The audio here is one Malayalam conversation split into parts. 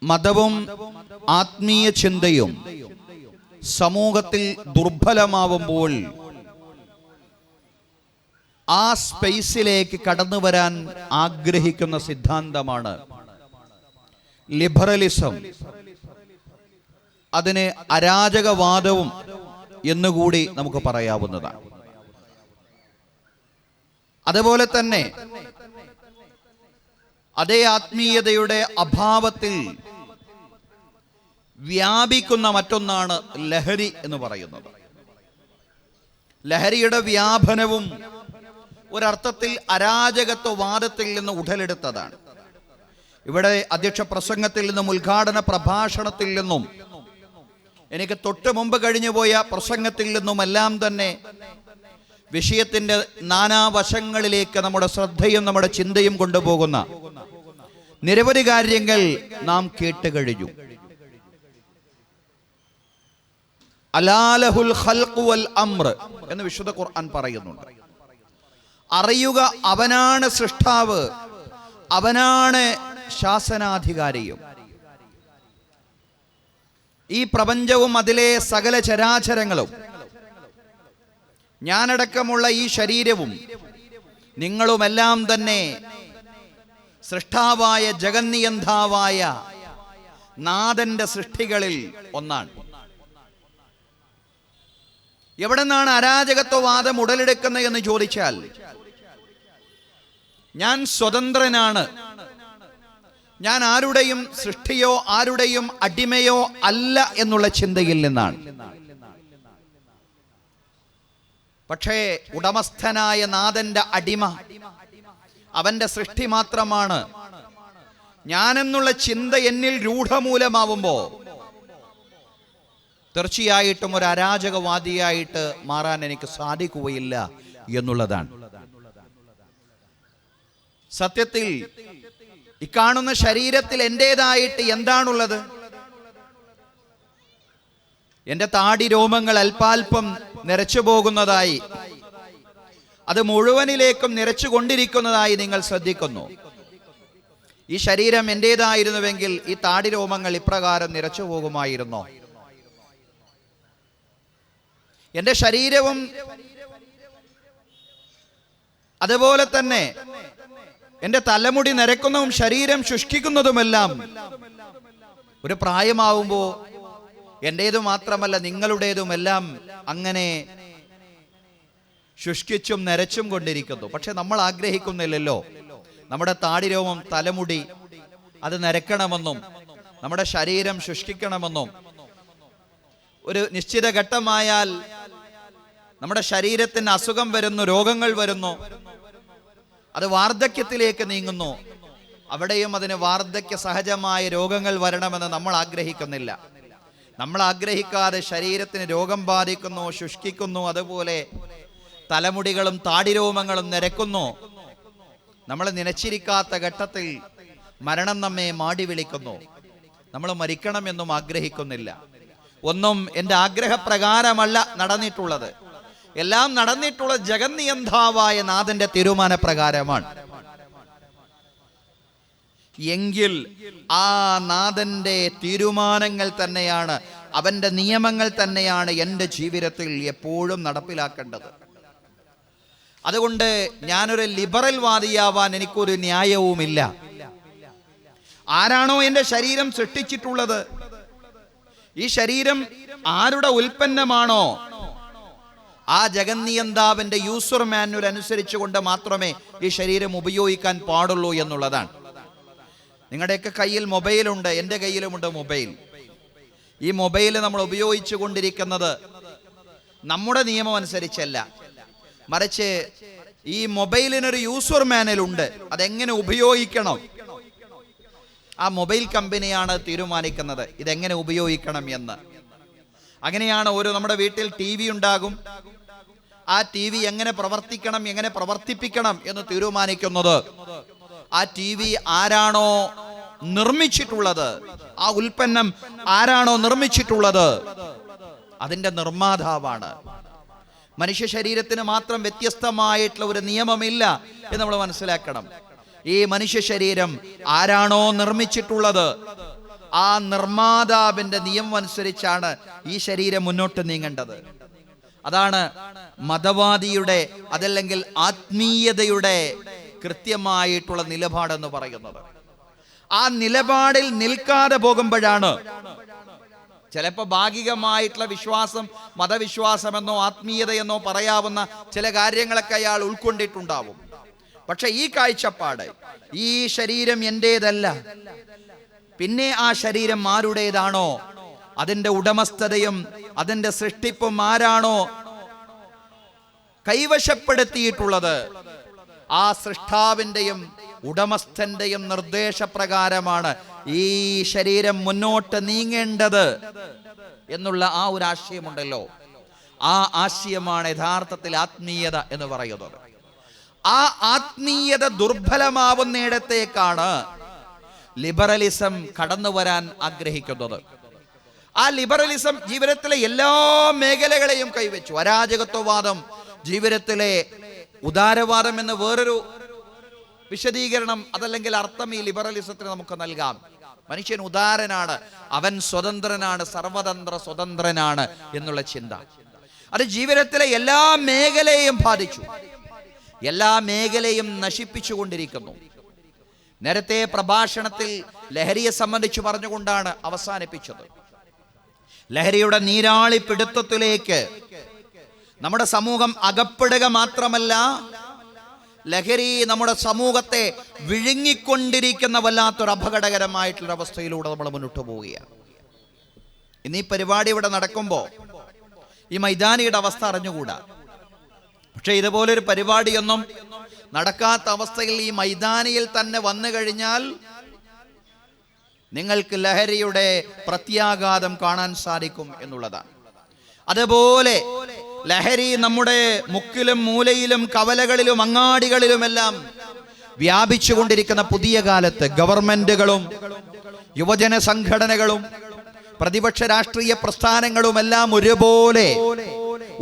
മതവും ആത്മീയ ചിന്തയും സമൂഹത്തിൽ ദുർബലമാവുമ്പോൾ ആ സ്പേസിലേക്ക് കടന്നു വരാൻ ആഗ്രഹിക്കുന്ന സിദ്ധാന്തമാണ് ലിബറലിസം. അതിന് അരാജകവാദവും എന്നുകൂടി നമുക്ക് പറയാവുന്നതാണ്. അതുപോലെ തന്നെ അതേ ആത്മീയതയുടെ അഭാവത്തിൽ വ്യാപിക്കുന്ന മറ്റൊന്നാണ് ലഹരി എന്ന് പറയുന്നത്. ലഹരിയുടെ വ്യാപനവും ഒരർത്ഥത്തിൽ അരാജകത്വവാദത്തിൽ നിന്ന് ഉടലെടുത്തതാണ്. ഇവിടെ അധ്യക്ഷ പ്രസംഗത്തിൽ നിന്നും ഉദ്ഘാടന പ്രഭാഷണത്തിൽ നിന്നും എനിക്ക് തൊട്ട് മുമ്പ് കഴിഞ്ഞുപോയ പ്രസംഗത്തിൽ നിന്നുമെല്ലാം തന്നെ വിഷയത്തിൻ്റെ നാനാവശങ്ങളിലേക്ക് നമ്മുടെ ശ്രദ്ധയും നമ്മുടെ ചിന്തയും കൊണ്ടുപോകുന്ന നിരവധി കാര്യങ്ങൾ നാം കേട്ട് കഴിഞ്ഞു. അലാലഹുൽ ഖൽഖു വൽ അംർ എന്ന് വിശുദ്ധ ഖുർആൻ പറയുന്നുണ്ട്. അറിയുക, അവനാണ് സൃഷ്ടാവ്, അവനാണ് ശാസനാധികാരിയും. ഈ പ്രപഞ്ചവും അതിലെ സകല ചരാചരങ്ങളും, ഞാനടക്കമുള്ള ഈ ശരീരവും നിങ്ങളുമെല്ലാം തന്നെ സൃഷ്ടാവായ ജഗന്നിയന്താവായ നാഥന്റെ സൃഷ്ടികളിൽ ഒന്നാണ്. എവിടെ നിന്നാണ് അരാജകത്വവാദം ഉടലെടുക്കുന്നത് എന്ന് ചോദിച്ചാൽ, ഞാൻ സ്വതന്ത്രനാണ്, ഞാൻ ആരുടെയും സൃഷ്ടിയോ ആരുടെയും അടിമയോ അല്ല എന്നുള്ള ചിന്തയിൽ നിന്നാണ്. പക്ഷേ ഉടമസ്ഥനായ നാഥന്റെ അടിമ, അവന്റെ സൃഷ്ടി മാത്രമാണ്. ഞാനെന്നുള്ള ചിന്ത എന്നിൽ രൂഢമൂലമാവുമ്പോ തീർച്ചയായിട്ടും ഒരു അരാജകവാദിയായിട്ട് മാറാൻ എനിക്ക് സാധിക്കുകയില്ല എന്നുള്ളതാണ്. സത്യത്തിൽ ഇക്കാണുന്ന ശരീരത്തിൽ എന്റേതായിട്ട് എന്താണുള്ളത്? എന്റെ താടി രോമങ്ങൾ അല്പാൽപ്പം നിറച്ചു പോകുന്നതായി, അത് മുഴുവനിലേക്കും നിറച്ചുകൊണ്ടിരിക്കുന്നതായി നിങ്ങൾ ശ്രദ്ധിക്കുന്നു. ഈ ശരീരം എന്റേതായിരുന്നുവെങ്കിൽ ഈ താടി രോമങ്ങൾ ഇപ്രകാരം നിറച്ചു പോകുമായിരുന്നോ? എന്റെ ശരീരവും അതുപോലെ തന്നെ എന്റെ തലമുടി നരക്കുന്നതും ശരീരം ശുഷ്കിക്കുന്നതുമെല്ലാം ഒരു പ്രായമാവുമ്പോ എന്റേതു മാത്രമല്ല നിങ്ങളുടേതുമെല്ലാം അങ്ങനെ ശുഷ്കിച്ചും നരച്ചും കൊണ്ടിരിക്കുന്നു. പക്ഷെ നമ്മൾ ആഗ്രഹിക്കുന്നില്ലല്ലോ നമ്മുടെ താടിരോമം, തലമുടി അത് നരക്കണമെന്നും നമ്മുടെ ശരീരം ശുഷ്കിക്കണമെന്നും. ഒരു നിശ്ചിത ഘട്ടമായാൽ നമ്മുടെ ശരീരത്തിന് അസുഖം വരുന്നു, രോഗങ്ങൾ വരുന്നു, അത് വാർദ്ധക്യത്തിലേക്ക് നീങ്ങുന്നു. അവിടെയും അതിന് വാർദ്ധക്യ സഹജമായ രോഗങ്ങൾ വരണമെന്ന് നമ്മൾ ആഗ്രഹിക്കുന്നില്ല. നമ്മൾ ആഗ്രഹിക്കാതെ ശരീരത്തിന് രോഗം ബാധിക്കുന്നു, ശുഷ്കിക്കുന്നു, അതുപോലെ തലമുടികളും താടിരോമങ്ങളും നിരക്കുന്നു. നമ്മൾ നനച്ചിരിക്കാത്ത ഘട്ടത്തിൽ മരണം നമ്മെ മാടി വിളിക്കുന്നു. നമ്മൾ മരിക്കണമെന്നും ആഗ്രഹിക്കുന്നില്ല. ഒന്നും എൻ്റെ ആഗ്രഹപ്രകാരമല്ല നടന്നിട്ടുള്ളത്. എല്ലാം നടന്നിട്ടുള്ള ജഗന്നിയന്താവായ നാഥന്റെ തീരുമാനപ്രകാരമാണ്. എങ്കിൽ ആ നാഥന്റെ തീരുമാനങ്ങൾ തന്നെയാണ്, അവന്റെ നിയമങ്ങൾ തന്നെയാണ് എൻ്റെ ജീവിതത്തിൽ എപ്പോഴും നടപ്പിലാക്കേണ്ടത്. അതുകൊണ്ട് ഞാനൊരു ലിബറൽ വാദിയാവാൻ എനിക്കൊരു ന്യായവുമില്ല. ആരാണോ എൻ്റെ ശരീരം സൃഷ്ടിച്ചിട്ടുള്ളത്, ഈ ശരീരം ആരുടെ ഉൽപ്പന്നമാണോ, ആ ജഗന്നിയന്താവിന്റെ യൂസർ മാനുവൽ അനുസരിച്ചുകൊണ്ട് മാത്രമേ ഈ ശരീരം ഉപയോഗിക്കാൻ പാടുള്ളൂ എന്നുള്ളതാണ്. നിങ്ങളുടെയൊക്കെ കയ്യിൽ മൊബൈലുണ്ട്, എൻ്റെ കയ്യിലുമുണ്ട് മൊബൈൽ. ഈ മൊബൈൽ നമ്മൾ ഉപയോഗിച്ചു കൊണ്ടിരിക്കുന്നത് നമ്മുടെ നിയമം അനുസരിച്ചല്ല, മറിച്ച് ഈ മൊബൈലിനൊരു യൂസർ മാനുവൽ ഉണ്ട്. അതെങ്ങനെ ഉപയോഗിക്കണം ആ മൊബൈൽ കമ്പനിയാണ് തീരുമാനിക്കുന്നത്, ഇതെങ്ങനെ ഉപയോഗിക്കണം എന്ന്. അങ്ങനെയാണ് നമ്മുടെ വീട്ടിൽ TV ഉണ്ടാകും. ആ TV എങ്ങനെ പ്രവർത്തിക്കണം, എങ്ങനെ പ്രവർത്തിപ്പിക്കണം എന്ന് തീരുമാനിക്കുന്നത് ആ TV ആരാണോ നിർമ്മിച്ചിട്ടുള്ളത്, ആ ഉൽപ്പന്നം ആരാണോ നിർമ്മിച്ചിട്ടുള്ളത്, അതിന്റെ നിർമ്മാതാവാണ്. മനുഷ്യ ശരീരത്തിന് മാത്രം വ്യത്യസ്തമായിട്ടുള്ള ഒരു നിയമമില്ല എന്ന് നമ്മൾ മനസ്സിലാക്കണം. ഈ മനുഷ്യ ശരീരം ആരാണോ നിർമ്മിച്ചിട്ടുള്ളത്, ആ നിർമ്മാതാവിന്റെ നിയമം അനുസരിച്ചാണ് ഈ ശരീരം മുന്നോട്ട് നീങ്ങേണ്ടത്. അതാണ് മതവാദിയുടെ അതല്ലെങ്കിൽ ആത്മീയതയുടെ കൃത്യമായിട്ടുള്ള നിലപാടെന്ന് പറയുന്നത്. ആ നിലപാടിൽ നിൽക്കാതെ പോകുമ്പോഴാണ് ചിലപ്പോൾ ഭാഗികമായിട്ടുള്ള വിശ്വാസം, മതവിശ്വാസമെന്നോ ആത്മീയതയെന്നോ പറയാവുന്ന ചില കാര്യങ്ങളൊക്കെ അയാൾ ഉൾക്കൊണ്ടിട്ടുണ്ടാവും. പക്ഷെ ഈ കാഴ്ചപ്പാട്, ഈ ശരീരം എന്റേതല്ല, പിന്നെ ആ ശരീരം ആരുടേതാണോ, അതിന്റെ ഉടമസ്ഥതയും അതിന്റെ സൃഷ്ടിപ്പും ആരാണോ കൈവശപ്പെടുത്തിയിട്ടുള്ളത്, ആ സൃഷ്ടാവിന്റെയും ഉടമസ്ഥന്റെയും നിർദ്ദേശപ്രകാരമാണ് ഈ ശരീരം മുന്നോട്ട് നീങ്ങേണ്ടത് എന്നുള്ള ആ ഒരു ആശയമുണ്ടല്ലോ, ആ ആശയമാണ് യഥാർത്ഥത്തിൽ ആത്മീയത എന്ന് പറയുന്നത്. ആ ആത്മീയത ദുർബലമാവുന്നിടത്തേക്കാണ് ലിബറലിസം കടന്നു വരാൻ ആഗ്രഹിക്കുന്നത്. ആ ലിബറലിസം ജീവിതത്തിലെ എല്ലാ മേഖലകളെയും കൈവച്ചു. അരാജകത്വവാദം ജീവിതത്തിലെ ഉദാരവാദം എന്ന് വേറൊരു വിശദീകരണം അതല്ലെങ്കിൽ അർത്ഥം ഈ ലിബറലിസത്തിന് നമുക്ക് നൽകാം. മനുഷ്യൻ ഉദാരനാണ്, അവൻ സ്വതന്ത്രനാണ്, സർവതന്ത്ര സ്വതന്ത്രനാണ് എന്നുള്ള ചിന്ത അത് ജീവിതത്തിലെ എല്ലാ മേഖലയെയും ബാധിച്ചു, എല്ലാ മേഖലയും നശിപ്പിച്ചുകൊണ്ടിരിക്കുന്നു. നേരത്തെ പ്രഭാഷണത്തിൽ ലഹരിയെ സംബന്ധിച്ച് പറഞ്ഞുകൊണ്ടാണ് അവസാനിപ്പിച്ചത്. ലഹരിയുടെ നീരാളി പിടുത്തത്തിലേക്ക് നമ്മുടെ സമൂഹം അകപ്പെടുക മാത്രമല്ല, ലഹരി നമ്മുടെ സമൂഹത്തെ വിഴുങ്ങിക്കൊണ്ടിരിക്കുന്ന വല്ലാത്തൊരു അപകടകരമായിട്ടുള്ള അവസ്ഥയിലൂടെ നമ്മൾ മുന്നോട്ട് പോവുകയാണ്. ഇന്ന് ഈ പരിപാടി ഇവിടെ നടക്കുമ്പോൾ ഈ മൈതാനിയുടെ അവസ്ഥ അറിഞ്ഞുകൂടാ. പക്ഷെ ഇതുപോലൊരു പരിപാടിയൊന്നും നടക്കാത്ത അവസ്ഥയിൽ ഈ മൈതാനിയിൽ തന്നെ വന്നു കഴിഞ്ഞാൽ നിങ്ങൾക്ക് ലഹരിയുടെ പ്രത്യാഘാതം കാണാൻ സാധിക്കും എന്നുള്ളതാണ്. അതുപോലെ ലഹരി നമ്മുടെ മുക്കിലും മൂലയിലും കവലകളിലും അങ്ങാടികളിലുമെല്ലാം വ്യാപിച്ചുകൊണ്ടിരിക്കുന്ന പുതിയ കാലത്ത് ഗവൺമെന്റുകളും യുവജന സംഘടനകളും പ്രതിപക്ഷ രാഷ്ട്രീയ പ്രസ്ഥാനങ്ങളുമെല്ലാം ഒരുപോലെ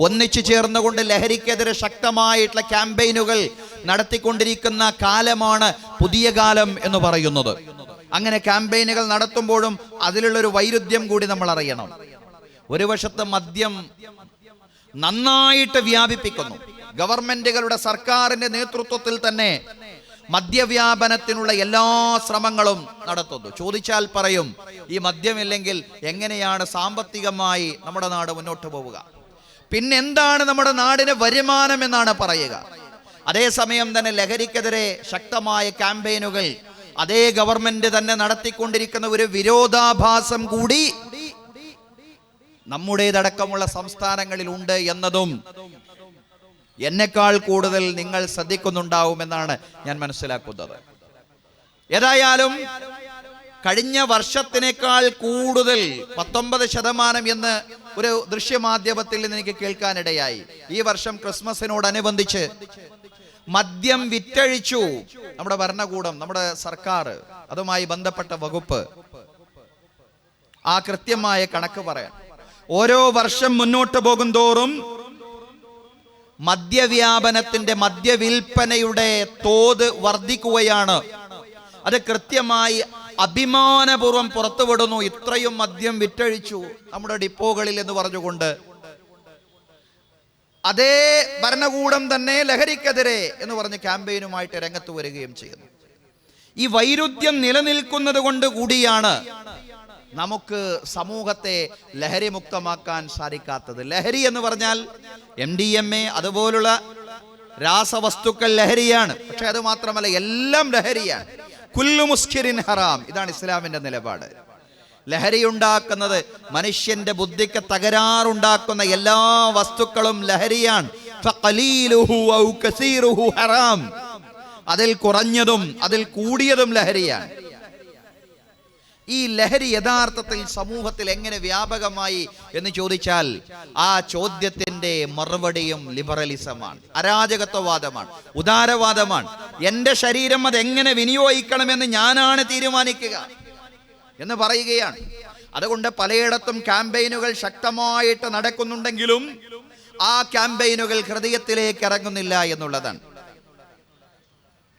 ഒന്നിച്ചു ചേർന്നുകൊണ്ട് ലഹരിക്കെതിരെ ശക്തമായിട്ടുള്ള ക്യാമ്പയിനുകൾ നടത്തിക്കൊണ്ടിരിക്കുന്ന കാലമാണ് പുതിയ കാലം എന്ന് പറയുന്നത്. അങ്ങനെ ക്യാമ്പയിനുകൾ നടത്തുമ്പോഴും അതിലുള്ളൊരു വൈരുദ്ധ്യം കൂടി നമ്മൾ അറിയണം. ഒരു വശത്ത് മദ്യം നന്നായിട്ട് വ്യാപിപ്പിക്കുന്നു. ഗവൺമെന്റുകളുടെ സർക്കാരിന്റെ നേതൃത്വത്തിൽ തന്നെ മദ്യവ്യാപനത്തിനുള്ള എല്ലാ ശ്രമങ്ങളും നടത്തുന്നു. ചോദിച്ചാൽ പറയും, ഈ മദ്യമില്ലെങ്കിൽ എങ്ങനെയാണ് സാമ്പത്തികമായി നമ്മുടെ നാട് മുന്നോട്ട് പോവുക, പിന്നെന്താണ് നമ്മുടെ നാടിന് വരുമാനം എന്നാണ് പറയുക. അതേസമയം തന്നെ ലഹരിക്കെതിരെ ശക്തമായ ക്യാമ്പയിനുകൾ അതേ ഗവൺമെന്റ് തന്നെ നടത്തിക്കൊണ്ടിരിക്കുന്ന ഒരു വിരോധാഭാസം കൂടി നമ്മുടേതടക്കമുള്ള സംസ്ഥാനങ്ങളിൽ ഉണ്ട് എന്നതും എന്നെക്കാൾ കൂടുതൽ നിങ്ങൾ ശ്രദ്ധിക്കുന്നുണ്ടാവുമെന്നാണ് ഞാൻ മനസ്സിലാക്കുന്നത്. ഏതായാലും കഴിഞ്ഞ വർഷത്തിനേക്കാൾ കൂടുതൽ 19% എന്ന് ഒരു ദൃശ്യമാധ്യമത്തിൽ നിന്ന് എനിക്ക് കേൾക്കാനിടയായി. ഈ വർഷം ക്രിസ്മസിനോടനുബന്ധിച്ച് മദ്യം വിറ്റഴിച്ചു നമ്മുടെ ഭരണകൂടം, നമ്മുടെ സർക്കാർ, അതുമായി ബന്ധപ്പെട്ട വകുപ്പ്. ആ കൃത്യമായ കണക്ക് പറയാൻ, ഓരോ വർഷം മുന്നോട്ട് പോകും തോറും മദ്യവ്യാപനത്തിന്റെ മദ്യവിൽപ്പനയുടെ തോത് വർദ്ധിക്കുകയാണ്. അത് കൃത്യമായി അഭിമാനപൂർവ്വം പുറത്തുവിടുന്നു. ഇത്രയും മദ്യം വിറ്റഴിച്ചു നമ്മുടെ ഡിപ്പോകളിൽ എന്ന് പറഞ്ഞുകൊണ്ട്. അതേ ഭരണകൂടം തന്നെ ലഹരിക്കെതിരെ എന്ന് പറഞ്ഞ് ക്യാമ്പയിനുമായിട്ട് രംഗത്ത് വരികയും ചെയ്യുന്നു. ഈ വൈരുദ്ധ്യം നിലനിൽക്കുന്നത് കൊണ്ട് കൂടിയാണ് നമുക്ക് സമൂഹത്തെ ലഹരി മുക്തമാക്കാൻ സാധിക്കാത്തത്. ലഹരി എന്ന് പറഞ്ഞാൽ MDMA അതുപോലുള്ള രാസവസ്തുക്കൾ ലഹരിയാണ്. പക്ഷെ അത് മാത്രമല്ല, എല്ലാം ലഹരിയാണ്. കുല്ലു മുസ്കിരിൻ ഹറാം, ഇതാണ് ഇസ്ലാമിന്റെ നിലപാട്. ലഹരി ഉണ്ടാക്കുന്നത്, മനുഷ്യന്റെ ബുദ്ധിക്ക് തകരാറുണ്ടാക്കുന്ന എല്ലാ വസ്തുക്കളും ലഹരിയാണ്. ഫഖലീലുഹു ഔ കസീറുഹു ഹറാം, അതിൽ കുറഞ്ഞതും അതിൽ കൂടിയതും ലഹരിയാണ്. ഈ ലഹരി യഥാർത്ഥത്തിൽ സമൂഹത്തിൽ എങ്ങനെ വ്യാപകമായി എന്ന് ചോദിച്ചാൽ ആ ചോദ്യത്തിന്റെ മറുപടിയും ലിബറലിസമാണ്, അരാജകത്വവാദമാണ്, ഉദാരവാദമാണ്. എന്റെ ശരീരം അതെങ്ങനെ വിനിയോഗിക്കണമെന്ന് ഞാനാണ് തീരുമാനിക്കുക എന്ന് പറയുകയാണ്. അതുകൊണ്ട് പലയിടത്തും ക്യാമ്പയിനുകൾ ശക്തമായിട്ട് നടക്കുന്നുണ്ടെങ്കിലും ആ ക്യാമ്പയിനുകൾ ഹൃദയത്തിലേക്ക് ഇറങ്ങുന്നില്ല എന്നുള്ളതാണ്.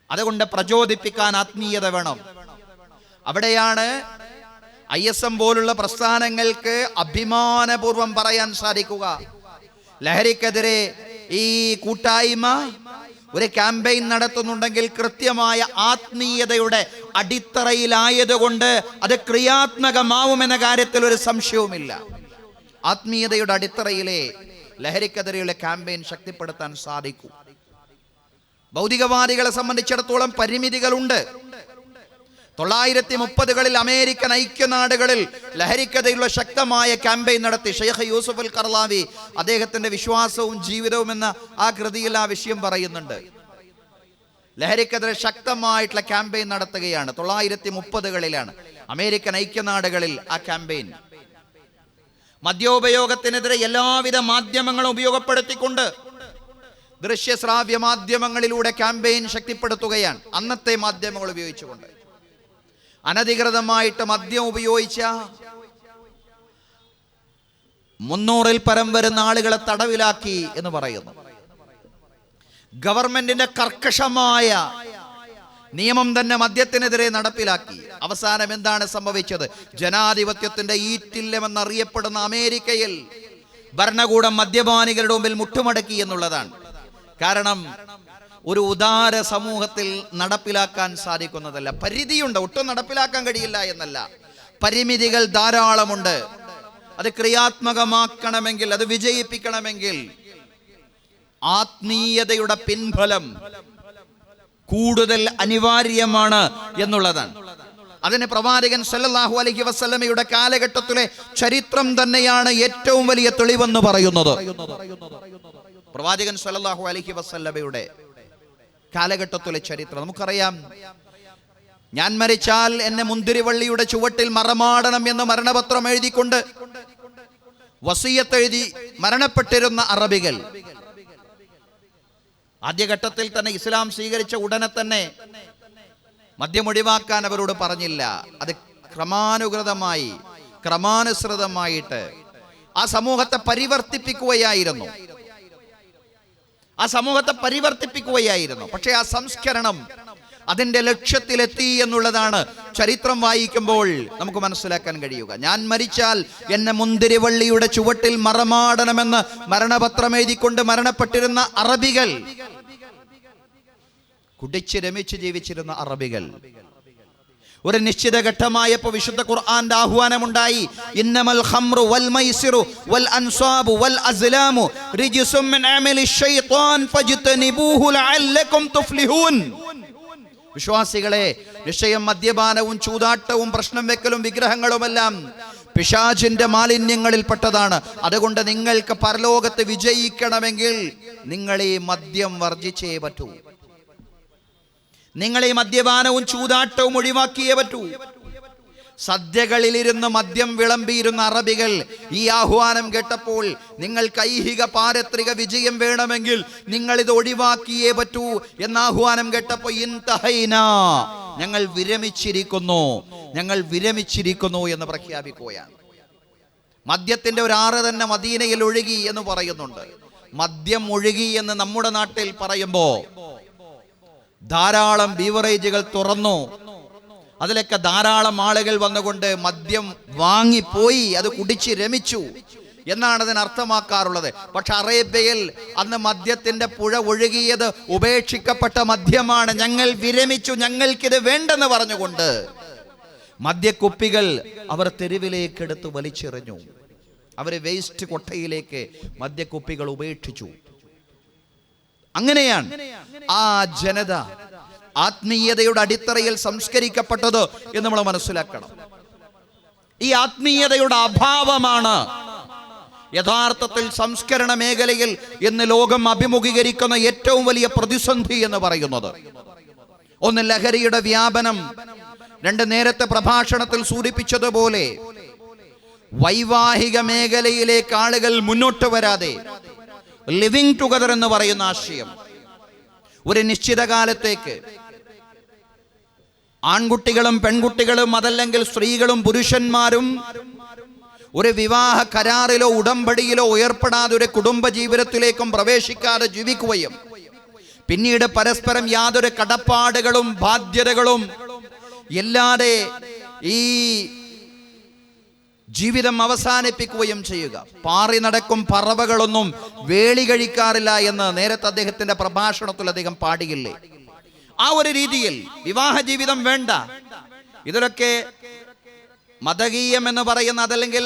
അതുകൊണ്ട് പ്രചോദിപ്പിക്കാൻ ആത്മീയത വേണം. അവിടെയാണ് ISM പോലുള്ള പ്രസ്ഥാനങ്ങൾക്ക് അഭിമാനപൂർവം പറയാൻ സാധിക്കുക, ലഹരിക്കെതിരെ ഈ കൂട്ടായ്മ ഒരു ക്യാമ്പയിൻ നടത്തുന്നുണ്ടെങ്കിൽ കൃത്യമായ ആത്മീയതയുടെ അടിത്തറയിലായതുകൊണ്ട് അത് ക്രിയാത്മകമാവുമെന്ന കാര്യത്തിൽ ഒരു സംശയവുമില്ല. ആത്മീയതയുടെ അടിത്തറയിലെ ലഹരിക്കെതിരെയുള്ള ക്യാമ്പയിൻ ശക്തിപ്പെടുത്താൻ സാധിക്കൂ. ഭൗതികവാദികളെ സംബന്ധിച്ചിടത്തോളം പരിമിതികളുണ്ട്. 1930കളിൽ അമേരിക്കൻ ഐക്യനാടുകളിൽ ലഹരിക്കെതിരെയുള്ള ശക്തമായ ക്യാമ്പയിൻ നടത്തി. ഷെയ്ഖ് യൂസുഫ് അൽ ഖർലാവി അദ്ദേഹത്തിന്റെ വിശ്വാസവും ജീവിതവും എന്ന ആ കൃതിയിൽ ആ വിഷയം പറയുന്നുണ്ട്. ലഹരിക്കെതിരെ ശക്തമായിട്ടുള്ള ക്യാമ്പയിൻ നടത്തുകയാണ്. 1930കളിലാണ് അമേരിക്കൻ ഐക്യനാടുകളിൽ ആ ക്യാമ്പയിൻ. മദ്യോപയോഗത്തിനെതിരെ എല്ലാവിധ മാധ്യമങ്ങളും ഉപയോഗപ്പെടുത്തിക്കൊണ്ട് ദൃശ്യശ്രാവ്യ മാധ്യമങ്ങളിലൂടെ ക്യാമ്പയിൻ ശക്തിപ്പെടുത്തുകയാണ്. അന്നത്തെ മാധ്യമങ്ങൾ ഉപയോഗിച്ചുകൊണ്ട് അനധികൃതമായിട്ട് മദ്യം ഉപയോഗിച്ച 300-ൽ പരം വരുന്ന ആളുകളെ തടവിലാക്കി എന്ന് പറയുന്നു. ഗവൺമെന്റിന്റെ കർക്കശമായ നിയമം തന്നെ മദ്യത്തിനെതിരെ നടപ്പിലാക്കി. അവസാനം എന്താണ് സംഭവിച്ചത്? ജനാധിപത്യത്തിന്റെ ഈറ്റില്ലമെന്നറിയപ്പെടുന്ന അമേരിക്കയിൽ ഭരണകൂടം മദ്യപാനികളുടെ മുമ്പിൽ മുട്ടുമടക്കി എന്നുള്ളതാണ്. കാരണം ഒരു ഉദാര സമൂഹത്തിൽ നടപ്പിലാക്കാൻ സാധിക്കുന്നതല്ല. പരിധിയുണ്ട്, ഒട്ടും നടപ്പിലാക്കാൻ കഴിയില്ല എന്നല്ല, പരിമിതികൾ ധാരാളമുണ്ട്. അത് ക്രിയാത്മകമാക്കണമെങ്കിൽ, അത് വിജയിപ്പിക്കണമെങ്കിൽ ആത്മീയതയുടെ പിൻബലം കൂടുതൽ അനിവാര്യമാണ് എന്നുള്ളതാണ്. അതിന് പ്രവാചകൻ സല്ലല്ലാഹു അലൈഹി വസല്ലമയുടെ കാലഘട്ടത്തിലെ ചരിത്രം തന്നെയാണ് ഏറ്റവും വലിയ തെളിവെന്ന് പറയുന്നത്. പ്രവാചകൻ സല്ലല്ലാഹു അലൈഹി വസല്ലമയുടെ കാലഘട്ടത്തിലെ ചരിത്രം നമുക്കറിയാം. ഞാൻ മരിച്ചാൽ എന്നെ മുന്തിരിവള്ളിയുടെ ചുവട്ടിൽ മറമാടണം എന്ന് മരണപത്രം എഴുതിക്കൊണ്ട് വസിയത്ത് എഴുതി മരണപ്പെട്ടിരുന്ന അറബികൾ ആദ്യഘട്ടത്തിൽ തന്നെ ഇസ്ലാം സ്വീകരിച്ച ഉടനെ തന്നെ മദ്യം ഒഴിവാക്കാൻ അവരോട് പറഞ്ഞില്ല. അത് ക്രമാനുസൃതമായിട്ട് ആ സമൂഹത്തെ പരിവർത്തിപ്പിക്കുകയായിരുന്നു. പക്ഷേ ആ സംസ്കരണം അതിന്റെ ലക്ഷ്യത്തിലെത്തി എന്നുള്ളതാണ് ചരിത്രം വായിക്കുമ്പോൾ നമുക്ക് മനസ്സിലാക്കാൻ കഴിയുക. ഞാൻ മരിച്ചാൽ എന്നെ മുന്തിരിവള്ളിയുടെ ചുവട്ടിൽ മറമാടണമെന്ന് മരണപത്രം എഴുതിക്കൊണ്ട് മരണപ്പെട്ടിരുന്ന അറബികൾ, കുടിച്ച് രമിച്ച് ജീവിച്ചിരുന്ന അറബികൾ, ഒരു നിശ്ചിത ഘട്ടമായപ്പോൾ വിശുദ്ധ ഖുർആന്റെ ആഹ്വാനമുണ്ടായി. ഇന്നമൽ ഖംറു വൽ മൈസിറു വൽ അൻസാബു വൽ അസ്ലാമു റിജ്സും മിൻ അമലിശ് ശൈത്താൻ ഫജ്തനിബൂഹു ലഅല്ലകും തുഫ്ലിഹൂൻ. വിശ്വാസികളെ, നിശ്ചയം മദ്യപാനവും ചൂതാട്ടവും പ്രശ്നം വെക്കലും വിഗ്രഹങ്ങളുമെല്ലാം പിശാചിന്റെ മാലിന്യങ്ങളിൽപ്പെട്ടതാണ്. അതുകൊണ്ട് നിങ്ങൾക്ക് പരലോകത്ത് വിജയിക്കണമെങ്കിൽ നിങ്ങൾ ഈ മദ്യം വർജിച്ചേ പറ്റൂ. നിങ്ങൾ ഈ മദ്യപാനവും ചൂതാട്ടവും ഒഴിവാക്കിയേ പറ്റൂ. സദ്യകളിലിരുന്ന് മദ്യം വിളമ്പിയിരുന്ന അറബികൾ ഈ ആഹ്വാനം കേട്ടപ്പോൾ നിങ്ങൾക്ക് ഐഹിക പാരത്രിക വിജയം വേണമെങ്കിൽ നിങ്ങൾ ഇത് ഒഴിവാക്കിയേ പറ്റൂ എന്ന ആഹ്വാനം കേട്ടപ്പോൾ ഇൻതഹൈനാ, ഞങ്ങൾ വിരമിച്ചിരിക്കുന്നു എന്ന് പ്രഖ്യാപിക്കുകയാണ്. മദ്യത്തിന്റെ ഒരു ആറ് തന്നെ മദീനയിൽ ഒഴുകി എന്ന് പറയുന്നുണ്ട്. മദ്യം ഒഴുകി എന്ന് നമ്മുടെ നാട്ടിൽ പറയുമ്പോ ധാരാളം ബീവറേജുകൾ തുറന്നു, അതിലൊക്കെ ധാരാളം ആളുകൾ വന്നുകൊണ്ട് മദ്യം വാങ്ങിപ്പോയി, അത് കുടിച്ച് രമിച്ചു എന്നാണ് അതിന് അർത്ഥമാക്കാറുള്ളത്. പക്ഷെ അറേബ്യയിൽ അന്ന് മദ്യത്തിന്റെ പുഴ ഒഴുകിയത് ഉപേക്ഷിക്കപ്പെട്ട മദ്യമാണ്. ഞങ്ങൾ വിരമിച്ചു, ഞങ്ങൾക്കിത് വേണ്ടെന്ന് പറഞ്ഞുകൊണ്ട് മദ്യക്കുപ്പികൾ അവർ തെരുവിലേക്ക് എടുത്ത് വലിച്ചെറിഞ്ഞു. അവര് വേസ്റ്റ് കൊട്ടയിലേക്ക് മദ്യക്കുപ്പികൾ ഉപേക്ഷിച്ചു. അങ്ങനെയാണ് ആ ജനത ആത്മീയതയുടെ അടിത്തറയിൽ സംസ്കരിക്കപ്പെട്ടത് എന്ന് നമ്മൾ മനസ്സിലാക്കണം. ഈ ആത്മീയതയുടെ അഭാവമാണ് യഥാർത്ഥത്തിൽ സംസ്കരണ മേഖലയിൽ ഇന്ന് ലോകം അഭിമുഖീകരിക്കുന്ന ഏറ്റവും വലിയ പ്രതിസന്ധി എന്ന് പറയുന്നത്. ഒന്ന്, ലഹരിയുടെ വ്യാപനം. രണ്ട്, നേരത്തെ പ്രഭാഷണത്തിൽ സൂചിപ്പിച്ചതുപോലെ വൈവാഹിക മേഖലയിലേക്ക് ആളുകൾ മുന്നോട്ട് വരാതെ ലിവിങ് ടുഗദർ എന്ന് പറയുന്ന ആശയം ഒരു നിശ്ചിത കാലത്തേക്ക് ആൺകുട്ടികളും പെൺകുട്ടികളും അതല്ലെങ്കിൽ സ്ത്രീകളും പുരുഷന്മാരും ഒരു വിവാഹ കരാറിലോ ഉടമ്പടിയിലോ ഏർപ്പെടാതെ ഒരു കുടുംബ ജീവിതത്തിലേക്കും പ്രവേശിക്കാതെ ജീവിക്കുകയും പിന്നീട് പരസ്പരം യാതൊരു കടപ്പാടുകളും ബാധ്യതകളും ഇല്ലാതെ ഈ ജീവിതം അവസാനിപ്പിക്കുകയും ചെയ്യുക. പാറി നടക്കും പറവകളൊന്നും വേളി കഴിക്കാറില്ല എന്ന് നേരത്തെ അദ്ദേഹത്തിന്റെ പ്രഭാഷണത്തിൽ അദ്ദേഹം പാടിയില്ലേ? ആ ഒരു രീതിയിൽ വിവാഹ ജീവിതം വേണ്ട. ഇതിലൊക്കെ മതകീയം എന്ന് പറയുന്ന, അതല്ലെങ്കിൽ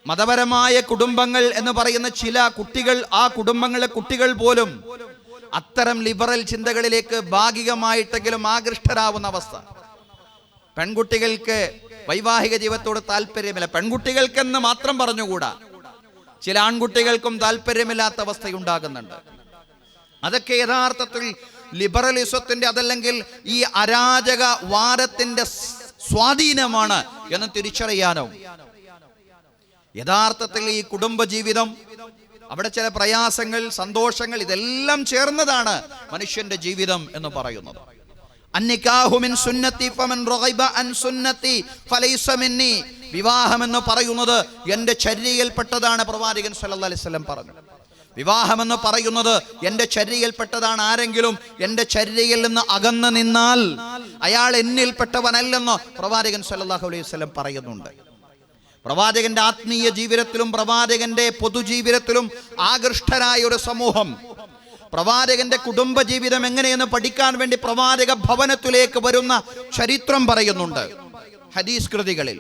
മതപരമായ കുടുംബങ്ങൾ എന്ന് പറയുന്ന ചില കുട്ടികൾ, ആ കുടുംബങ്ങളിലെ കുട്ടികൾ പോലും അത്തരം ലിബറൽ ചിന്തകളിലേക്ക് ഭാഗികമായിട്ടെങ്കിലും ആകൃഷ്ടരാവുന്ന അവസ്ഥ. പെൺകുട്ടികൾക്ക് വൈവാഹിക ജീവിതത്തോട് താല്പര്യമില്ല. പെൺകുട്ടികൾക്കെന്ന് മാത്രം പറഞ്ഞുകൂടാ, ചില ആൺകുട്ടികൾക്കും താല്പര്യമില്ലാത്ത അവസ്ഥയുണ്ടാകുന്നുണ്ട്. അതൊക്കെ യഥാർത്ഥത്തിൽ ലിബറലിസത്തിന്റെ, അതല്ലെങ്കിൽ ഈ അരാജക വാദത്തിന്റെ സ്വാധീനമാണ് എന്ന് തിരിച്ചറിയാനോ. യഥാർത്ഥത്തിൽ ഈ കുടുംബജീവിതം, അവിടെ ചില പ്രയാസങ്ങൾ, സന്തോഷങ്ങൾ, ഇതെല്ലാം ചേർന്നതാണ് മനുഷ്യന്റെ ജീവിതം എന്ന് പറയുന്നത്. അന്നിക്കാഹു മിൻ സുന്നത്തി ഫമൻ റഗിബ അൻ സുന്നത്തി ഫലൈസ മിന്നി. വിവാഹം എന്ന് പറയുന്നത് എന്റെ ചര്യയിൽപ്പെട്ടതാണ്. പ്രവാചകൻ സല്ലല്ലാഹു അലൈഹി വസല്ലം പറഞ്ഞു, വിവാഹമെന്ന് പറയുന്നത് എന്റെ ചര്യയിൽപ്പെട്ടതാണ്. ആരെങ്കിലും എന്റെ ചര്യയിൽ നിന്ന് അകന്നു നിന്നാൽ അയാൾ എന്നിൽപ്പെട്ടവനല്ലെന്ന് പ്രവാചകൻ സല്ലല്ലാഹു അലൈഹി വസല്ലം പറയുന്നുണ്ട്. പ്രവാചകന്റെ ആത്മീയ ജീവിതത്തിലും പ്രവാചകന്റെ പൊതുജീവിതത്തിലും ആകൃഷ്ടരായ ഒരു സമൂഹം പ്രവാചകന്റെ കുടുംബജീവിതം എങ്ങനെയെന്ന് പഠിക്കാൻ വേണ്ടി പ്രവാചക ഭവനത്തിലേക്ക് വരുന്ന ചരിത്രം പറയുന്നുണ്ട് ഹദീസ് കൃതികളിൽ.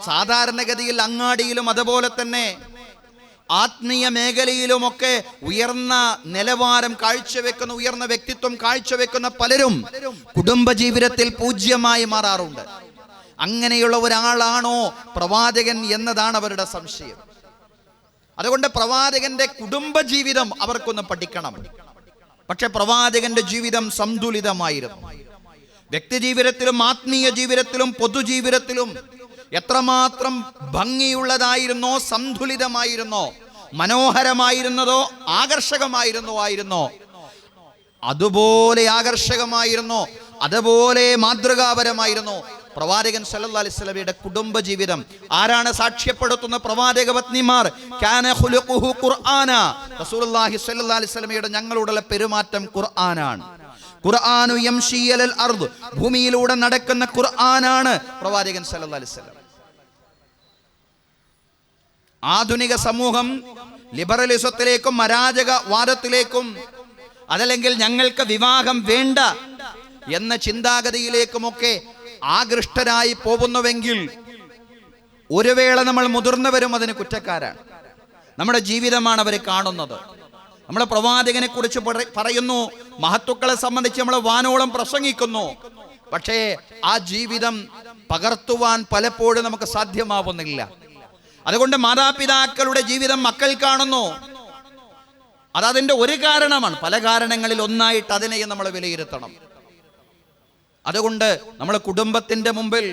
സാധാരണഗതിയിൽ അങ്ങാടിയിലും അതുപോലെ തന്നെ ആത്മീയ മേഖലയിലുമൊക്കെ ഉയർന്ന നിലവാരം കാഴ്ചവെക്കുന്ന, ഉയർന്ന വ്യക്തിത്വം കാഴ്ചവെക്കുന്ന പലരും കുടുംബജീവിതത്തിൽ പൂജ്യമായി മാറാറുണ്ട്. അങ്ങനെയുള്ള ഒരാളാണോ പ്രവാചകൻ എന്നതാണ് അവരുടെ സംശയം. അതുകൊണ്ട് പ്രവാചകന്റെ കുടുംബജീവിതം അവർക്കൊന്ന് പഠിക്കണം. പക്ഷെ പ്രവാചകന്റെ ജീവിതം സന്തുലിതമായിരുന്നു. വ്യക്തിജീവിതത്തിലും ആത്മീയ ജീവിതത്തിലും പൊതുജീവിതത്തിലും എത്രമാത്രം ഭംഗിയുള്ളതായിരുന്നോ, സന്തുലിതമായിരുന്നോ, മനോഹരമായിരുന്നതോ, ആകർഷകമായിരുന്നോ, അതുപോലെ ആകർഷകമായിരുന്നോ, അതുപോലെ മാതൃകാപരമായിരുന്നു പ്രവാചകൻ സല്ലല്ലാഹു അലൈഹി വസല്ലമയുടെ കുടുംബജീവിതം. ആരാണ് സാക്ഷ്യപ്പെടുത്തുന്ന? പ്രവാചക പത്നിമാർ. കാന ഖുലുഖുഹു ഖുർആന. റസൂലുള്ളാഹി സ്വല്ലല്ലാഹു അലൈഹി വസല്ലമയുടെ ഞങ്ങളോടുള്ള പെരുമാറ്റം ഖുർആനാണ്. ഖുർആനു യംശി അലൽ അർദ്. ഭൂമിയിലൂടെ നടക്കുന്ന ഖുർആനാണ് പ്രവാചകൻ സല്ലല്ലാഹു അലൈഹി വസല്ലം. ആധുനിക സമൂഹം ലിബറലിസത്തിലേക്കും അരാജകവാദത്തിലേക്കും, അതല്ലെങ്കിൽ ഞങ്ങൾക്ക് വിവാഹം വേണ്ട എന്ന ചിന്താഗതിയിലേക്കുമൊക്കെ ആകൃഷ്ടരായി പോകുന്നുവെങ്കിൽ ഒരു വേള നമ്മൾ മുതിർന്നവരും അതിന് കുറ്റക്കാരാണ്. നമ്മുടെ ജീവിതമാണ് അവർ കാണുന്നത്. നമ്മൾ പ്രവാചകനെ കുറിച്ച് പറയുന്നു, മഹത്തുക്കളെ സംബന്ധിച്ച് നമ്മൾ വാനോളം പ്രസംഗിക്കുന്നു. പക്ഷേ ആ ജീവിതം പകർത്തുവാൻ പലപ്പോഴും നമുക്ക് സാധ്യമാവുന്നില്ല. അതുകൊണ്ട് മാതാപിതാക്കളുടെ ജീവിതം മക്കൾ കാണുന്നു. അതതിൻ്റെ ഒരു കാരണമാണ്. പല കാരണങ്ങളിൽ ഒന്നായിട്ട് അതിനെ നമ്മൾ വിലയിരുത്തണം. അതുകൊണ്ട് നമ്മൾ കുടുംബത്തിന്റെ മുമ്പിൽ,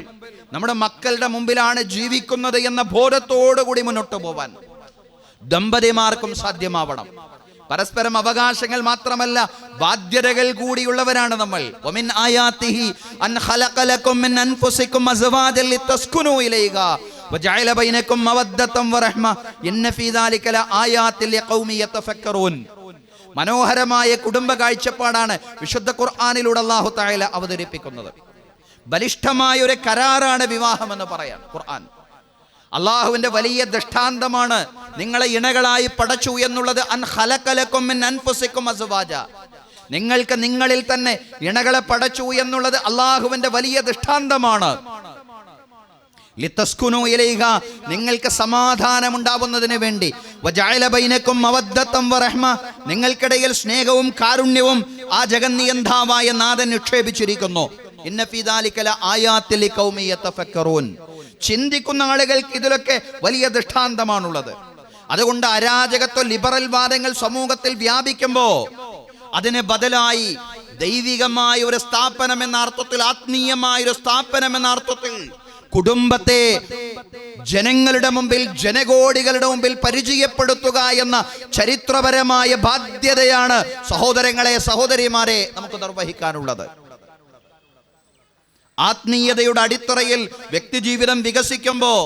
നമ്മുടെ മക്കളുടെ മുമ്പിലാണ് ജീവിക്കുന്നത് എന്ന ബോധത്തോടു കൂടി മുന്നോട്ട് പോവാൻ ദമ്പതിമാർക്കും സാധ്യമാവണം. പരസ്പരം അവകാശങ്ങൾ മാത്രമല്ല, ബാധ്യതകൾ കൂടിയുള്ളവരാണ് നമ്മൾ. വമിൻ ആയാതിഹി അൻ ഖലഖലകും മിൻ അൻഫുസികും അസ്വാജൻ ലിതസ്കുനൂ ഇലൈഹാ വജഅല ബൈനകും മവദ്ദതൻ വറഹ്മ ഇന്ന ഫീ ദാലിക ലആയാതിൻ ലിഖൗമി യതഫക്കറൂൻ. മനോഹരമായ കുടുംബ കാഴ്ചപ്പാടാണ് വിശുദ്ധ ഖുർആനിലൂടെ അല്ലാഹു തആല അവതരിപ്പിക്കുന്നത്. ബലിഷ്ഠമായ ഒരു കരാറാണ് വിവാഹം എന്ന് പറയാം ഖുർആൻ. അള്ളാഹുവിന്റെ വലിയ ദൃഷ്ടാന്തമാണ് നിങ്ങളെ ഇണകളായി പടച്ചു എന്നുള്ളത്. അൻ ഖലഖലകും മിൻ അൻഫുസികും അസ്വാജ. നിങ്ങൾക്ക് നിങ്ങളിൽ തന്നെ ഇണകളെ പടച്ചു എന്നുള്ളത് അള്ളാഹുവിന്റെ വലിയ ദൃഷ്ടാന്തമാണ്. ലിതസ്കുനൂ ഇലൈഹാ, നിങ്ങൾക്ക് സമാധാനം ഉണ്ടാവുന്നതിന് വേണ്ടി. വജഅല ബൈനകും മവദ്ദതൻ വറഹ്മ, നിങ്ങൾക്കിടയിൽ സ്നേഹവും കാരുണ്യവും ആ ജഗന്നിയന്താവായ നാഥൻ നിക്ഷേപിച്ചിരിക്കുന്നു. ഇന്ന ഫീ ദാലിക ലആയാതിൻ ലിഖൗമി യതഫക്കറൂൻ. ചിന്തിക്കുന്ന ആളുകൾക്ക് ഇതിലൊക്കെ വലിയ ദൃഷ്ടാന്തമാണുള്ളത്. അതുകൊണ്ട് അരാജകത്വ ലിബറൽ വാദങ്ങൾ സമൂഹത്തിൽ വ്യാപിക്കുമ്പോൾ അതിന് ബദലായി ദൈവികമായ ഒരു സ്ഥാപനം എന്ന അർത്ഥത്തിൽ, ആത്മീയമായ ഒരു സ്ഥാപനം എന്ന അർത്ഥത്തിൽ കുടുംബത്തെ ജനങ്ങളുടെ മുമ്പിൽ, ജനകോടികളുടെ മുമ്പിൽ പരിചയപ്പെടുത്തുക എന്ന ചരിത്രപരമായ ബാധ്യതയാണ് സഹോദരങ്ങളെ, സഹോദരിമാരെ നമുക്ക് നിർവഹിക്കാനുള്ളത്. ആത്മീയതയുടെ അടിത്തറയിൽ വ്യക്തിജീവിതം വികസിക്കുമ്പോൾ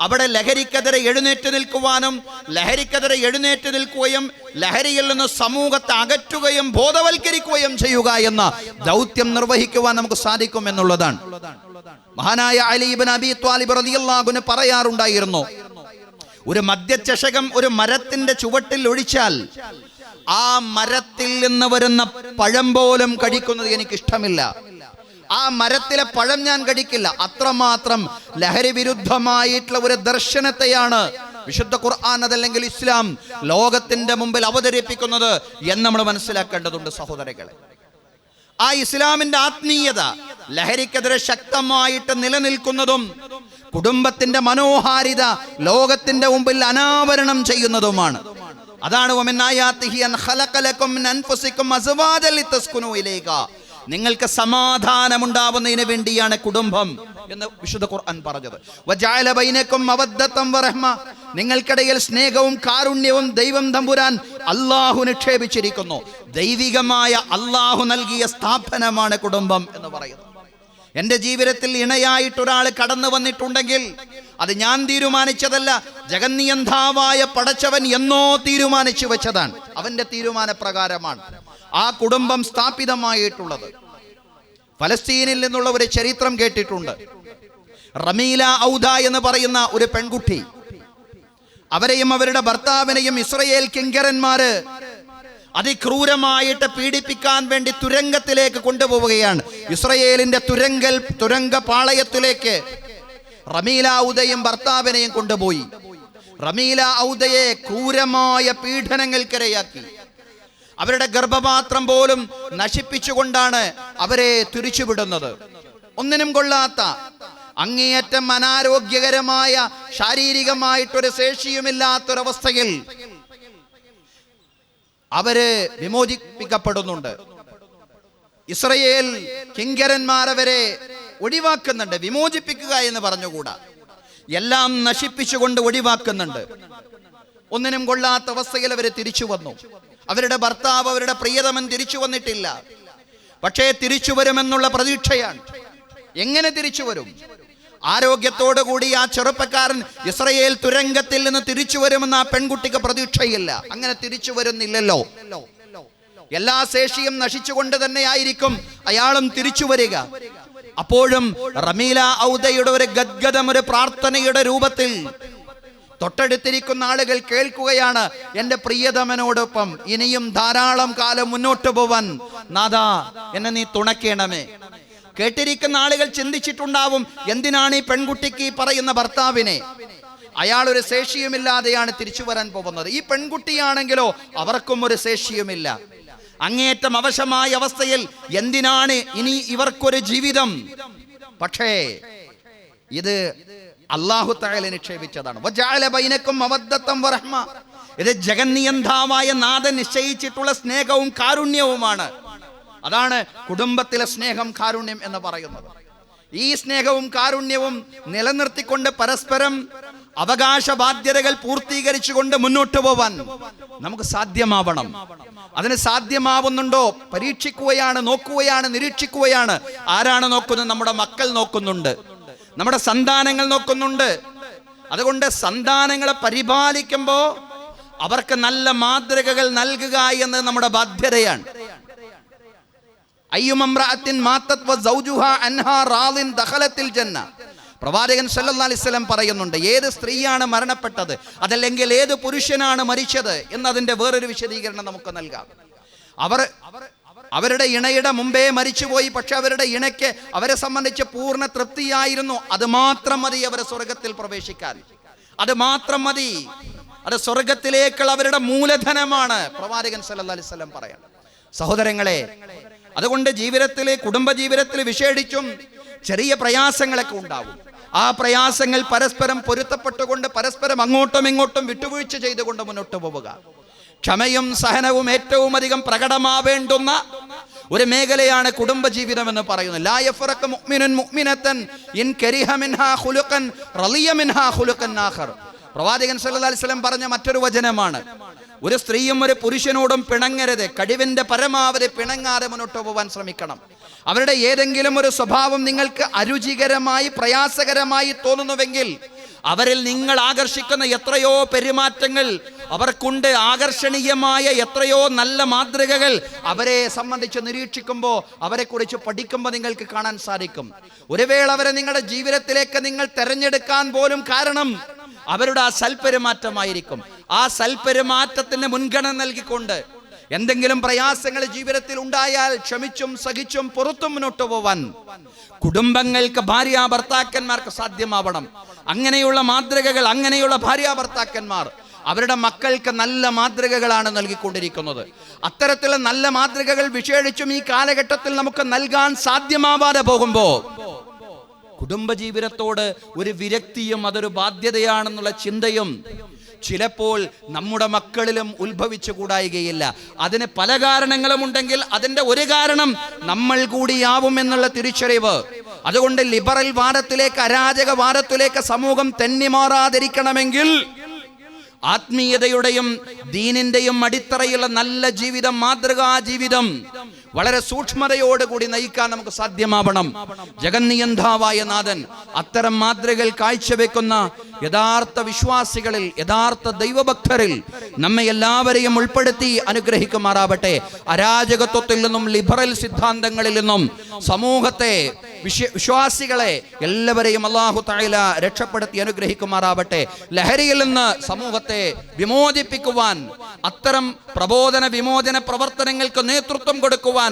അവിടെ ലഹരിക്കെതിരെ എഴുന്നേറ്റ് നിൽക്കുവാനും ലഹരിക്കെതിരെ എഴുന്നേറ്റ് നിൽക്കുകയും ലഹരിയിൽ നിന്ന് സമൂഹത്തെ അകറ്റുകയും ബോധവൽക്കരിക്കുകയും ചെയ്യുക എന്ന ദൗത്യം നിർവഹിക്കുവാൻ നമുക്ക് സാധിക്കും എന്നുള്ളതാണ്. മഹാനായ അലി ഇബ്നു അബീ ത്വാലിബ് റളിയല്ലാഹു അൻഹു പറയാറുണ്ടായിരുന്നു, ഒരു മദ്യചഷകം ഒരു മരത്തിന്റെ ചുവട്ടിൽ ഒഴിച്ചാൽ ആ മരത്തിൽ നിന്ന് വരുന്ന പഴം പോലും കഴിക്കുന്നത് എനിക്ക് ഇഷ്ടമില്ല. ആ മരത്തിലെ പഴം ഞാൻ കഴിക്കില്ല. അത്രമാത്രം ലഹരി വിരുദ്ധമായിട്ടുള്ള ഒരു ദർശനത്തെയാണ് വിശുദ്ധ ഖുർആൻ അതല്ലെങ്കിൽ ഇസ്ലാം ലോകത്തിന്റെ മുമ്പിൽ അവതരിപ്പിക്കുന്നത് എന്ന് നമ്മൾ മനസ്സിലാക്കേണ്ടതുണ്ട് സഹോദരങ്ങളെ. ആ ഇസ്ലാമിന്റെ ആത്മീയത ലഹരിക്കെതിരെ ശക്തമായിട്ട് നിലനിൽക്കുന്നതും കുടുംബത്തിന്റെ മനോഹാരിത ലോകത്തിന്റെ മുമ്പിൽ അനാവരണം ചെയ്യുന്നതുമാണ്. അതാണ് വമിൻ ആയാതിഹി അൻ ഖലഖ ലക്കും മിൻ അൻഫുസികും അസ്വാജൻ ലിതസ്കുനൂ ഇലൈഹ, നിങ്ങൾക്ക് സമാധാനമുണ്ടാവുന്നതിന് വേണ്ടിയാണ് കുടുംബം എന്ന് വിശുദ്ധ ഖുർആൻ പറഞ്ഞത്. വജഅല ബൈനകും മവദ്ദതൻ വറഹ്മ, നിങ്ങൾക്കിടയിൽ സ്നേഹവും കാരുണ്യവും ദൈവം തമ്പുരാൻ അല്ലാഹു നിക്ഷേപിച്ചിരിക്കുന്നു. ദൈവികമായ അല്ലാഹു നൽകിയ സ്ഥാപനമാണ് കുടുംബം എന്ന് പറയുന്നത്. എൻ്റെ ജീവിതത്തിൽ ഇണയായിട്ട് ഒരാൾ കടന്നു വന്നിട്ടുണ്ടെങ്കിൽ അത് ഞാൻ തീരുമാനിച്ചതല്ല, ജഗന്നിയന്താവായ പടച്ചവൻ എന്നോ തീരുമാനിച്ചു വെച്ചതാണ്. അവന്റെ തീരുമാനപ്രകാരമാണ് ആ കുടുംബം സ്ഥാപിതമായിട്ടുള്ളത്. ഫലസ്തീനിൽ നിന്നുള്ള ഒരു ചരിത്രം കേട്ടിട്ടുണ്ട്. റമീല ഔദ എന്ന് പറയുന്ന ഒരു പെൺകുട്ടി, അവരെയും അവരുടെ ഭർത്താവിനെയും ഇസ്രയേൽ കിങ്കരന്മാര് അതിക്രൂരമായിട്ട് പീഡിപ്പിക്കാൻ വേണ്ടി തുരങ്കത്തിലേക്ക് കൊണ്ടുപോവുകയാണ്. ഇസ്രയേലിന്റെ തുരങ്ക പാളയത്തിലേക്ക് റമീല ഔദയും ഭർത്താവിനെയും കൊണ്ടുപോയി. റമീല ഔദയെ ക്രൂരമായ പീഡനങ്ങൾക്കിരയാക്കി. അവരുടെ ഗർഭപാത്രം പോലും നശിപ്പിച്ചുകൊണ്ടാണ് അവരെ തിരിച്ചുവിടുന്നത്. ഒന്നിനും കൊള്ളാത്ത അങ്ങേയറ്റം അനാരോഗ്യകരമായ ശാരീരികമായിട്ടൊരു ശേഷിയുമില്ലാത്തൊരവസ്ഥയിൽ അവര് വിമോചിപ്പിക്കപ്പെടുന്നുണ്ട്. ഇസ്രയേൽ കിങ്കരന്മാരവരെ ഒഴിവാക്കുന്നുണ്ട്. വിമോചിപ്പിക്കുക എന്ന് പറഞ്ഞുകൂടാ, എല്ലാം നശിപ്പിച്ചുകൊണ്ട് ഒഴിവാക്കുന്നുണ്ട്. ഒന്നിനും കൊള്ളാത്ത അവസ്ഥയിൽ അവര് തിരിച്ചു വന്നു. അവരുടെ ഭർത്താവ്, അവരുടെ പ്രിയതമൻ തിരിച്ചു വന്നിട്ടില്ല. പക്ഷേ തിരിച്ചു വരുമെന്നുള്ള പ്രതീക്ഷയാണ്. എങ്ങനെ തിരിച്ചു വരും? ആരോഗ്യത്തോടു കൂടി ആ ചെറുപ്പക്കാരൻ ഇസ്രയേൽ തുരങ്കത്തിൽ നിന്ന് തിരിച്ചു വരുമെന്ന് ആ പെൺകുട്ടിക്ക് പ്രതീക്ഷയില്ല. അങ്ങനെ തിരിച്ചു വരുന്നില്ലല്ലോ. എല്ലാ ശേഷിയും നശിച്ചുകൊണ്ട് തന്നെയായിരിക്കും അയാളും തിരിച്ചു വരിക. അപ്പോഴും റമീല ഔദയുടെ ഒരു ഗദ്ഗദം, ഒരു പ്രാർത്ഥനയുടെ രൂപത്തിൽ തൊട്ടടുത്തിരിക്കുന്ന ആളുകൾ കേൾക്കുകയാണ്, എൻ്റെ പ്രിയതമനോടൊപ്പം ഇനിയും ധാരാളം കാലം മുന്നോട്ട് പോവാൻ നാഥാ എന്നെ നീ തുണയ്ക്കണമേ. കേട്ടിരിക്കുന്ന ആളുകൾ ചിന്തിച്ചിട്ടുണ്ടാവും, എന്തിനാണ് ഈ പെൺകുട്ടിക്ക് ഈ പറയുന്ന ഭർത്താവിനെ? അയാൾ ഒരു ശേഷിയുമില്ലാതെയാണ് തിരിച്ചു വരാൻ പോകുന്നത്. ഈ പെൺകുട്ടിയാണെങ്കിലോ അവർക്കും ഒരു ശേഷിയുമില്ല. അങ്ങേയറ്റം അവശമായ അവസ്ഥയിൽ എന്തിനാണ് ഇനി ഇവർക്കൊരു ജീവിതം? പക്ഷേ ഇത് അല്ലാഹു തആല നിക്ഷേപിച്ചതാണ്. വജഅല ബൈനകും മവദ്ദതൻ വറഹ്മ, ഇത് ജഗന്നിയന്താവായ നാഥൻ നിശ്ചയിച്ചിട്ടുള്ള സ്നേഹവും കാരുണ്യവുമാണ്. അതാണ് കുടുംബത്തിലെ സ്നേഹം, കാരുണ്യം എന്ന് പറയുന്നത്. ഈ സ്നേഹവും കാരുണ്യവും നിലനിർത്തിക്കൊണ്ട് പരസ്പരം അവകാശ ബാധ്യതകൾ പൂർത്തീകരിച്ചുകൊണ്ട് മുന്നോട്ട് പോവാൻ നമുക്ക് സാധ്യമാവണം. അതിന് സാധ്യമാവുന്നുണ്ടോ പരീക്ഷിക്കുകയാണ്, നോക്കുകയാണ്, നിരീക്ഷിക്കുകയാണ്. ആരാണ് നോക്കുന്നത്? നമ്മുടെ മക്കൾ നോക്കുന്നുണ്ട്, നമ്മുടെ സന്താനങ്ങൾ നോക്കുന്നുണ്ട്. അതുകൊണ്ട് സന്താനങ്ങളെ പരിപാലിക്കുമ്പോൾ അവർക്ക് നല്ല മാതൃകകൾ നൽകുക എന്നത് നമ്മുടെ ബാധ്യതയാണ്. അയ്യുമംറഅത്തിൻ മാതത് വസൗജുഹാ അൻഹാ റാളിൻ ദഖലത്തിൽ ജന്ന, പ്രവാചകൻ സല്ലല്ലാഹു അലൈഹി വസല്ലം പറയുന്നുണ്ട്, ഏത് സ്ത്രീയാണ് മരണപ്പെട്ടത്, അതല്ലെങ്കിൽ ഏത് പുരുഷനാണ് മരിച്ചത് എന്നതിന്റെ വേറൊരു വിശദീകരണം നമുക്ക് നൽകാം. അവരുടെ ഇണയുടെ മുമ്പേ മരിച്ചുപോയി, പക്ഷെ അവരുടെ ഇണയ്ക്ക് അവരെ സംബന്ധിച്ച് പൂർണ്ണ തൃപ്തിയായിരുന്നു. അത് മാത്രം മതി അവരെ സ്വർഗത്തിൽ പ്രവേശിക്കാൻ. അത് മാത്രം മതി. അത് സ്വർഗത്തിലേക്കുള്ള അവരുടെ മൂലധനമാണ്, പ്രവാചകൻ സല്ലല്ലാഹു അലൈഹി വസല്ലം പറയാണ്. സഹോദരങ്ങളെ, അതുകൊണ്ട് ജീവിതത്തിലെ, കുടുംബ ജീവിതത്തിൽ വിശേഷിച്ചും ചെറിയ പ്രയാസങ്ങളൊക്കെ ഉണ്ടാവും. ആ പ്രയാസങ്ങൾ പരസ്പരം പൊരുത്തപ്പെട്ടുകൊണ്ട് പരസ്പരം അങ്ങോട്ടും ഇങ്ങോട്ടും വിട്ടുവീഴ്ച ചെയ്തുകൊണ്ട് മുന്നോട്ട് പോവുക. ക്ഷമയും സഹനവും ഏറ്റവും അധികം പ്രകടമാവേണ്ടുന്ന ഒരു മേഖലയാണ് കുടുംബജീവിതം എന്ന് പറയുന്നത്. ലാ യഫറഖു മുഅ്മിനുൻ മുഅ്മിനതൻ ഇൻ കരിഹ മിൻഹാ ഖുലുഖൻ റളിയ മിൻഹാ ഖുലുഖൻ ആഖർ. പ്രവാചകൻ സല്ലല്ലാഹു അലൈഹി വസല്ലം പറഞ്ഞ മറ്റൊരു വചനമാണ്, ഒരു സ്ത്രീയും ഒരു പുരുഷനോടും പിണങ്ങരുത്. കഴിവിന്റെ പരമാവധി പിണങ്ങാതെ മുന്നോട്ട് പോകാൻ ശ്രമിക്കണം. അവരുടെ ഏതെങ്കിലും ഒരു സ്വഭാവം നിങ്ങൾക്ക് അരുചികരമായി, പ്രയാസകരമായി തോന്നുന്നുവെങ്കിൽ അവരിൽ നിങ്ങൾ ആകർഷിക്കുന്ന എത്രയോ പെരുമാറ്റങ്ങൾ അവർക്കുണ്ട്, ആകർഷണീയമായ എത്രയോ നല്ല മാതൃകകൾ അവരെ സംബന്ധിച്ച് നിരീക്ഷിക്കുമ്പോൾ, അവരെ കുറിച്ച് പഠിക്കുമ്പോൾ നിങ്ങൾക്ക് കാണാൻ സാധിക്കും. ഒരു വേള അവരെ നിങ്ങളുടെ ജീവിതത്തിലേക്ക് നിങ്ങൾ തെരഞ്ഞെടുക്കാൻ പോലും കാരണം അവരുടെ ആ സൽപെരുമാറ്റമായിരിക്കും. ആ സൽപെരുമാറ്റത്തിന് മുൻഗണന നൽകിക്കൊണ്ട് എന്തെങ്കിലും പ്രയാസങ്ങൾ ജീവിതത്തിൽ ഉണ്ടായാൽ ക്ഷമിച്ചും സഹിച്ചും പുറത്തും മുന്നോട്ട് പോവാൻ കുടുംബങ്ങൾക്ക്, ഭാര്യ ഭർത്താക്കന്മാർക്ക് സാധ്യമാവണം. അങ്ങനെയുള്ള മാതൃകകൾ, അങ്ങനെയുള്ള ഭാര്യ ഭർത്താക്കന്മാർ അവരുടെ മക്കൾക്ക് നല്ല മാതൃകകളാണ് നൽകിക്കൊണ്ടിരിക്കുന്നത്. അത്തരത്തിലുള്ള നല്ല മാതൃകകൾ വിശേഷിച്ചും ഈ കാലഘട്ടത്തിൽ നമുക്ക് നൽകാൻ സാധ്യമാവാതെ പോകുമ്പോൾ കുടുംബജീവിതത്തോട് ഒരു വിരക്തിയും അതൊരു ബാധ്യതയാണെന്നുള്ള ചിന്തയും ചിലപ്പോൾ നമ്മുടെ മക്കളിലും ഉത്ഭവിച്ചു കൂടായികയില്ല. അതിന് പല കാരണങ്ങളും ഉണ്ടെങ്കിൽ അതിൻ്റെ ഒരു കാരണം നമ്മൾ കൂടിയാവും എന്നുള്ള തിരിച്ചറിവ്. അതുകൊണ്ട് ലിബറൽ വാദത്തിലേക്ക്, അരാജക വാദത്തിലേക്ക് സമൂഹം തെന്നിമാറാതിരിക്കണമെങ്കിൽ ആത്മീയതയുടെയും ദീനിന്റെയും അടിത്തറയുള്ള നല്ല ജീവിതം, മാതൃകാ ജീവിതം വളരെ സൂക്ഷ്മതയോടുകൂടി നയിക്കാൻ നമുക്ക് സാധ്യമാവണം. ജഗന്നിയന്താവായ നാഥൻ അത്തരം മാതൃകകൾ കാഴ്ചവെക്കുന്ന യഥാർത്ഥ വിശ്വാസികളിൽ, യഥാർത്ഥ ദൈവഭക്തരിൽ നമ്മെ എല്ലാവരെയും ഉൾപ്പെടുത്തി അനുഗ്രഹിക്കുമാറാവട്ടെ. അരാജകത്വത്തിൽ നിന്നും ലിബറൽ സിദ്ധാന്തങ്ങളിൽ നിന്നും സമൂഹത്തെ, വിശ്വാസികളെ എല്ലാവരെയും അല്ലാഹു തആല രക്ഷപ്പെടുത്തി അനുഗ്രഹിക്കുമാറാവട്ടെ. ലഹരിയിൽ നിന്ന് സമൂഹത്തെ വിമോചിപ്പിക്കുവാൻ, അത്തരം പ്രബോധന വിമോചന പ്രവർത്തനങ്ങൾക്ക് നേതൃത്വം കൊടുക്കുവാൻ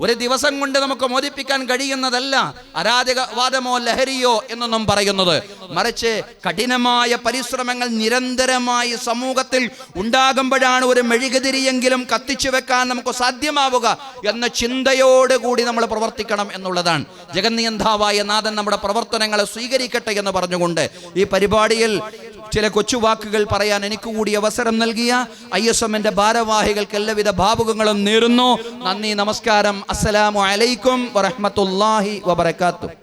ഒരു ദിവസം കൊണ്ട് നമുക്ക് മോചിപ്പിക്കാൻ കഴിയുന്നതല്ല അരാജകവാദമോ ലഹരിയോ എന്നൊന്നും പറയുന്നത്. മറിച്ച് കഠിനമായ പരിശ്രമങ്ങൾ നിരന്തരമായി സമൂഹത്തിൽ ഉണ്ടാകുമ്പോഴാണ് ഒരു മെഴുകുതിരിയെങ്കിലും കത്തിച്ചു വെക്കാൻ നമുക്ക് സാധ്യമാവുക എന്ന ചിന്തയോടുകൂടി നമ്മൾ പ്രവർത്തിക്കണം എന്നുള്ളതാണ്. ജഗന്നിയന്താവായ നാഥൻ നമ്മുടെ പ്രവർത്തനങ്ങളെ സ്വീകരിക്കട്ടെ എന്ന് പറഞ്ഞുകൊണ്ട് ഈ പരിപാടിയിൽ ചില കൊച്ചുവാക്കുകൾ പറയാൻ എനിക്ക് കൂടി അവസരം നൽകിയ ISMന്റെ ഭാരവാഹികൾക്ക് എല്ലാവിധ ഭാവുകങ്ങളും നേരുന്നു. നന്ദി, നമസ്കാരം. അസ്സലാമു അലൈക്കും വറഹ്മത്തുള്ളാഹി വബറകാതുഹു.